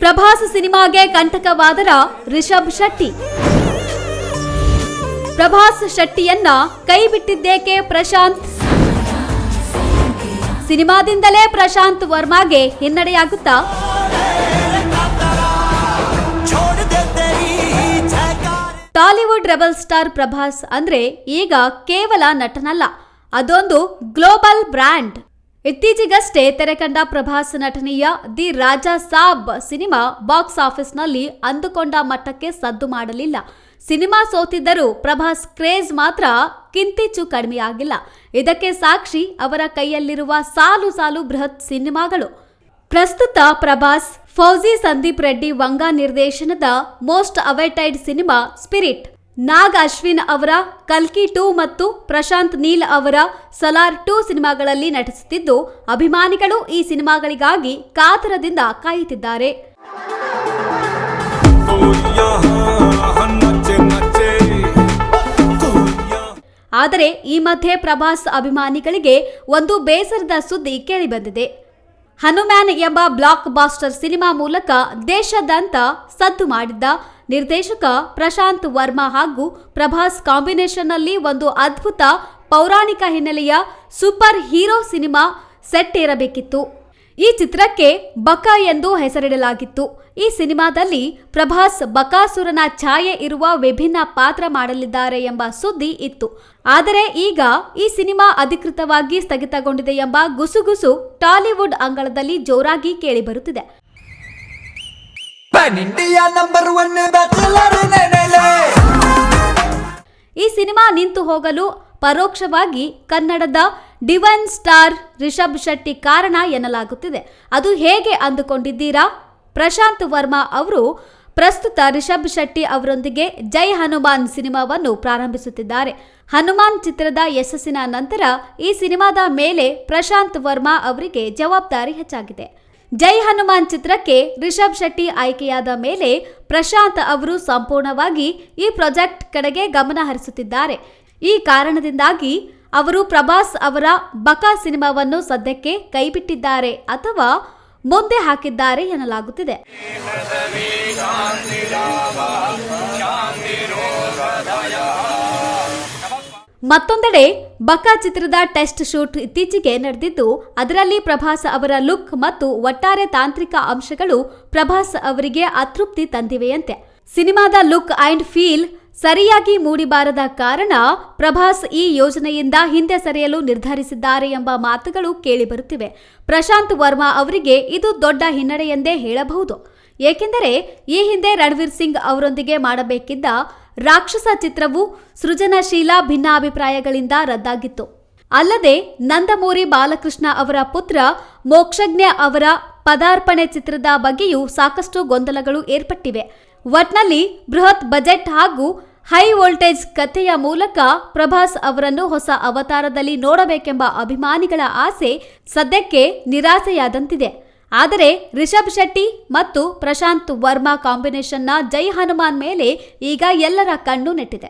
ಪ್ರಭಾಸ್ ಸಿನಿಮಾಗೆ ಕಂಟಕವಾದರ ರಿಷಬ್ ಶೆಟ್ಟಿ. ಪ್ರಭಾಸ್ ಶೆಟ್ಟಿಯನ್ನ ಕೈ ಬಿಟ್ಟಿದ್ದೇಕೆ ಪ್ರಶಾಂತ್? ಸಿನಿಮಾದಿಂದಲೇ ಪ್ರಶಾಂತ್ ವರ್ಮಾಗೆ ಹಿನ್ನಡೆಯಾಗುತ್ತಾ? ಟಾಲಿವುಡ್ ರೆಬಲ್ ಸ್ಟಾರ್ ಪ್ರಭಾಸ್ ಅಂದ್ರೆ ಈಗ ಕೇವಲ ನಟನಲ್ಲ, ಅದೊಂದು ಗ್ಲೋಬಲ್ ಬ್ರ್ಯಾಂಡ್. ಇತ್ತೀಚೆಗಷ್ಟೇ ತೆರೆಕಂಡ ಪ್ರಭಾಸ್ ನಟನೆಯ the Raja Saab cinema box ಆಫೀಸ್ನಲ್ಲಿ ಅಂದುಕೊಂಡ ಮಟ್ಟಕ್ಕೆ ಸದ್ದು ಮಾಡಲಿಲ್ಲ. ಸಿನಿಮಾ ಸೋತಿದ್ದರೂ ಪ್ರಭಾಸ್ ಕ್ರೇಜ್ ಮಾತ್ರ ಕಿಂಚಿತ್ತೂ ಕಡಿಮೆಯಾಗಿಲ್ಲ. ಇದಕ್ಕೆ ಸಾಕ್ಷಿ ಅವರ ಕೈಯಲ್ಲಿರುವ ಸಾಲು ಸಾಲು ಬೃಹತ್ ಸಿನಿಮಾಗಳು. ಪ್ರಸ್ತುತ ಪ್ರಭಾಸ್ ಫೌಜಿ ಸಂದೀಪ್ ರೆಡ್ಡಿ ವಂಗ ನಿರ್ದೇಶನದ ಮೋಸ್ಟ್ ಅವೈಟೆಡ್ ಸಿನಿಮಾ ಸ್ಪಿರಿಟ್, ನಾಗ್ ಅಶ್ವಿನ್ ಅವರ ಕಲ್ಕಿ 2 ಮತ್ತು ಪ್ರಶಾಂತ್ ನೀಲ್ ಅವರ ಸಲಾರ್ 2 ಸಿನಿಮಾಗಳಲ್ಲಿ ನಟಿಸುತ್ತಿದ್ದು, ಅಭಿಮಾನಿಗಳು ಈ ಸಿನಿಮಾಗಳಿಗಾಗಿ ಕಾತರದಿಂದ ಕಾಯುತ್ತಿದ್ದಾರೆ. ಆದರೆ ಈ ಮಧ್ಯೆ ಪ್ರಭಾಸ್ ಅಭಿಮಾನಿಗಳಿಗೆ ಒಂದು ಬೇಸರದ ಸುದ್ದಿ ಕೇಳಿಬಂದಿದೆ. ಹನುಮ್ಯಾನ್ ಎಂಬ ಬ್ಲಾಕ್ ಬಾಸ್ಟರ್ ಸಿನಿಮಾ ಮೂಲಕ ದೇಶಾದ್ಯಂತ ಸದ್ದು ಮಾಡಿದ್ದ ನಿರ್ದೇಶಕ ಪ್ರಶಾಂತ್ ವರ್ಮಾ ಹಾಗೂ ಪ್ರಭಾಸ್ ಕಾಂಬಿನೇಷನ್ನಲ್ಲಿ ಒಂದು ಅದ್ಭುತ ಪೌರಾಣಿಕ ಹಿನ್ನೆಲೆಯ ಸೂಪರ್ ಹೀರೋ ಸಿನಿಮಾ ಸೆಟ್ ಏರಬೇಕಿತ್ತು. ಈ ಚಿತ್ರಕ್ಕೆ ಬಕ ಎಂದು ಹೆಸರಿಡಲಾಗಿತ್ತು. ಈ ಸಿನಿಮಾದಲ್ಲಿ ಪ್ರಭಾಸ್ ಬಕಾಸುರನ ಛಾಯೆ ಇರುವ ವಿಭಿನ್ನ ಪಾತ್ರ ಮಾಡಲಿದ್ದಾರೆ ಎಂಬ ಸುದ್ದಿ ಇತ್ತು. ಆದರೆ ಈಗ ಈ ಸಿನಿಮಾ ಅಧಿಕೃತವಾಗಿ ಸ್ಥಗಿತಗೊಂಡಿದೆ ಎಂಬ ಗುಸುಗುಸು ಟಾಲಿವುಡ್ ಅಂಗಳದಲ್ಲಿ ಜೋರಾಗಿ ಕೇಳಿಬರುತ್ತಿದೆ. ಈ ಸಿನಿಮಾ ನಿಂತು ಹೋಗಲು ಪರೋಕ್ಷವಾಗಿ ಕನ್ನಡದ ಡಿವೈನ್ ಸ್ಟಾರ್ ರಿಷಬ್ ಶೆಟ್ಟಿ ಕಾರಣ ಎನ್ನಲಾಗುತ್ತಿದೆ. ಅದು ಹೇಗೆ ಅಂದುಕೊಂಡಿದ್ದೀರಾ? ಪ್ರಶಾಂತ್ ವರ್ಮಾ ಅವರು ಪ್ರಸ್ತುತ ರಿಷಬ್ ಶೆಟ್ಟಿ ಅವರೊಂದಿಗೆ ಜೈ ಹನುಮಾನ್ ಸಿನಿಮಾವನ್ನು ಪ್ರಾರಂಭಿಸುತ್ತಿದ್ದಾರೆ. ಹನುಮಾನ್ ಚಿತ್ರದ ಯಶಸ್ಸಿನ ನಂತರ ಈ ಸಿನಿಮಾದ ಮೇಲೆ ಪ್ರಶಾಂತ್ ವರ್ಮಾ ಅವರಿಗೆ ಜವಾಬ್ದಾರಿ ಹೆಚ್ಚಾಗಿದೆ. ಜೈ ಹನುಮಾನ್ ಚಿತ್ರಕ್ಕೆ ರಿಷಬ್ ಶೆಟ್ಟಿ ಆಯ್ಕೆಯಾದ ಮೇಲೆ ಪ್ರಶಾಂತ್ ಅವರು ಸಂಪೂರ್ಣವಾಗಿ ಈ ಪ್ರಾಜೆಕ್ಟ್ ಕಡೆಗೆ ಗಮನ ಹರಿಸುತ್ತಿದ್ದಾರೆ. ಈ ಕಾರಣದಿಂದಾಗಿ ಅವರು ಪ್ರಭಾಸ್ ಅವರ ಬಕ ಸಿನಿಮಾವನ್ನು ಸದ್ಯಕ್ಕೆ ಕೈಬಿಟ್ಟಿದ್ದಾರೆ ಅಥವಾ ಮುಂದೆ ಹಾಕಿದ್ದಾರೆ ಎನ್ನಲಾಗುತ್ತಿದೆ. ಮತ್ತೊಂದೆಡೆ ಬಕ ಚಿತ್ರದ ಟೆಸ್ಟ್ ಶೂಟ್ ಇತ್ತೀಚೆಗೆ ನಡೆದಿದ್ದು, ಅದರಲ್ಲಿ ಪ್ರಭಾಸ್ ಅವರ ಲುಕ್ ಮತ್ತು ಒಟ್ಟಾರೆ ತಾಂತ್ರಿಕ ಅಂಶಗಳು ಪ್ರಭಾಸ್ ಅವರಿಗೆ ಅತೃಪ್ತಿ ತಂದಿವೆಯಂತೆ. ಸಿನಿಮಾದ ಲುಕ್ ಅಂಡ್ ಫೀಲ್ ಸರಿಯಾಗಿ ಮೂಡಿಬಾರದ ಕಾರಣ ಪ್ರಭಾಸ್ ಈ ಯೋಜನೆಯಿಂದ ಹಿಂದೆ ಸರಿಯಲು ನಿರ್ಧರಿಸಿದ್ದಾರೆ ಎಂಬ ಮಾತುಗಳು ಕೇಳಿಬರುತ್ತಿವೆ. ಪ್ರಶಾಂತ್ ವರ್ಮಾ ಅವರಿಗೆ ಇದು ದೊಡ್ಡ ಹಿನ್ನಡೆ ಎಂದೇ ಹೇಳಬಹುದು. ಏಕೆಂದರೆ ಈ ಹಿಂದೆ ರಣವೀರ್ ಸಿಂಗ್ ಅವರೊಂದಿಗೆ ಮಾಡಬೇಕಿದ್ದ ರಾಕ್ಷಸ ಚಿತ್ರವು ಸೃಜನಶೀಲ ಭಿನ್ನಾಭಿಪ್ರಾಯಗಳಿಂದ ರದ್ದಾಗಿತ್ತು. ಅಲ್ಲದೆ ನಂದಮೂರಿ ಬಾಲಕೃಷ್ಣ ಅವರ ಪುತ್ರ ಮೋಕ್ಷಜ್ಞ ಅವರ ಪದಾರ್ಪಣೆ ಚಿತ್ರದ ಬಗ್ಗೆಯೂ ಸಾಕಷ್ಟು ಗೊಂದಲಗಳು ಏರ್ಪಟ್ಟಿವೆ. ಒಟ್ನಲ್ಲಿ ಬೃಹತ್ ಬಜೆಟ್ ಹಾಗೂ ಹೈ ವೋಲ್ಟೇಜ್ ಕಥೆಯ ಮೂಲಕ ಪ್ರಭಾಸ್ ಅವರನ್ನು ಹೊಸ ಅವತಾರದಲ್ಲಿ ನೋಡಬೇಕೆಂಬ ಅಭಿಮಾನಿಗಳ ಆಸೆ ಸದ್ಯಕ್ಕೆ ನಿರಾಸೆಯಾದಂತಿದೆ. ಆದರೆ ರಿಷಬ್ ಶೆಟ್ಟಿ ಮತ್ತು ಪ್ರಶಾಂತ್ ವರ್ಮಾ ಕಾಂಬಿನೇಷನ್ನ ಜೈ ಹನುಮಾನ್ ಮೇಲೆ ಈಗ ಎಲ್ಲರ ಕಣ್ಣು ನೆಟ್ಟಿದೆ.